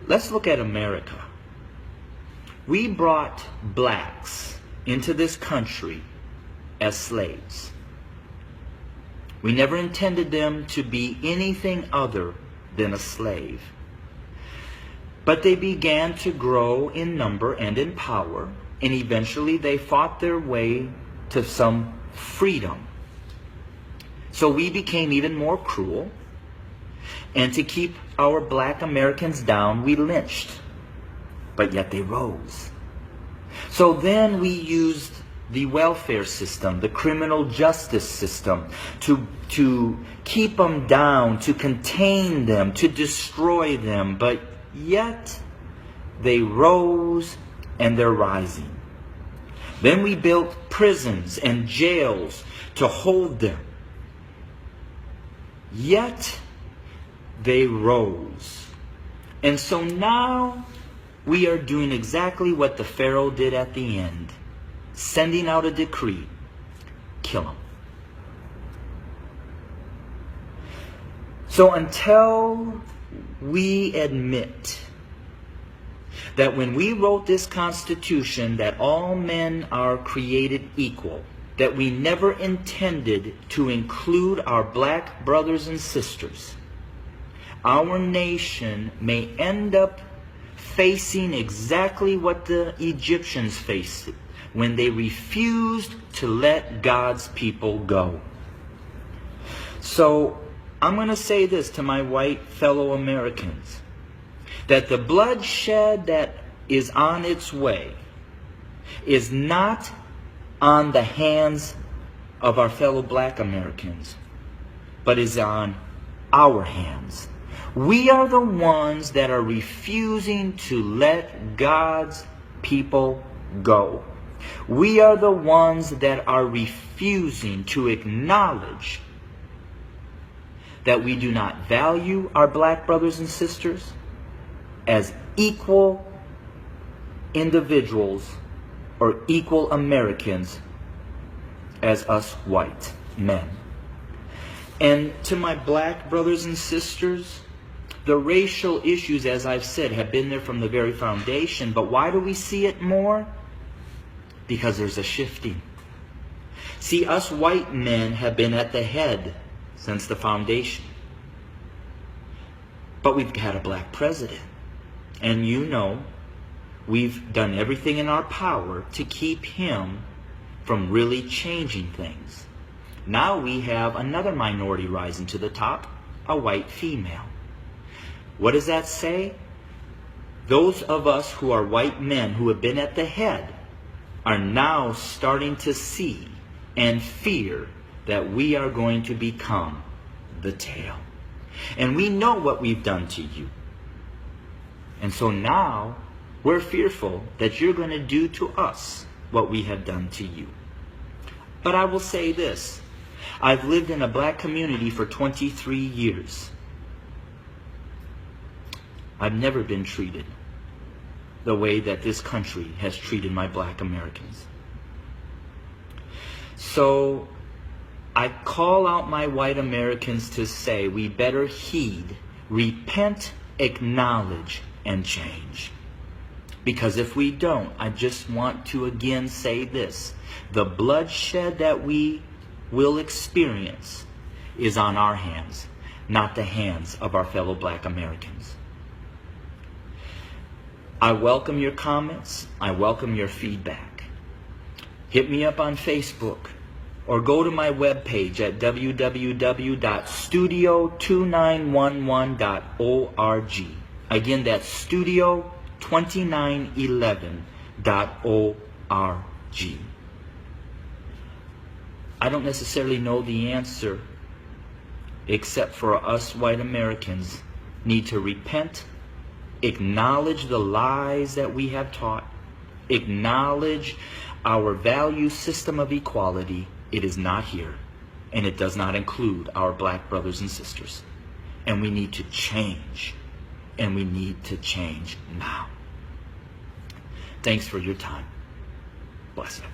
Let's look at America. We brought blacks into this country as slaves. We never intended them to be anything other than a slave. But they began to grow in number and in power, and eventually they fought their way to some freedom. So we became even more cruel, and to keep our black Americans down, we lynched. But yet they rose. So then we used the welfare system, the criminal justice system, to keep them down, to contain them, to destroy them. But yet they rose, and they're rising. Then we built prisons and jails to hold them. Yet they rose. And so now we are doing exactly what the Pharaoh did at the end, sending out a decree: kill them. So until we admit that when we wrote this Constitution that all men are created equal, that we never intended to include our black brothers and sisters, our nation may end up facing exactly what the Egyptians faced when they refused to let God's people go. So I'm going to say this to my white fellow Americans, that the bloodshed that is on its way is not on the hands of our fellow black Americans, but is on our hands. We are the ones that are refusing to let God's people go. We are the ones that are refusing to acknowledge that we do not value our black brothers and sisters as equal individuals or equal Americans as us white men. And to my black brothers and sisters, the racial issues, as I've said, have been there from the very foundation. But why do we see it more? Because there's a shifting. See, us white men have been at the head since the foundation. But we've had a black president. And you know, we've done everything in our power to keep him from really changing things. Now we have another minority rising to the top, a white female. What does that say? Those of us who are white men who have been at the head are now starting to see and fear that we are going to become the tail. And we know what we've done to you. And so now we're fearful that you're going to do to us what we have done to you. But I will say this. I've lived in a black community for 23 years. I've never been treated the way that this country has treated my black Americans. So I call out my white Americans to say we better heed, repent, acknowledge, and change. Because if we don't, I just want to again say this. The bloodshed that we will experience is on our hands, not the hands of our fellow black Americans. I welcome your comments. I welcome your feedback. Hit me up on Facebook or go to my webpage at www.studio2911.org. Again, that's studio2911.org. I don't necessarily know the answer, except for us white Americans need to repent, acknowledge the lies that we have taught, acknowledge our value system of equality. It is not here, and it does not include our black brothers and sisters. And we need to change, and we need to change now. Thanks for your time. Bless you.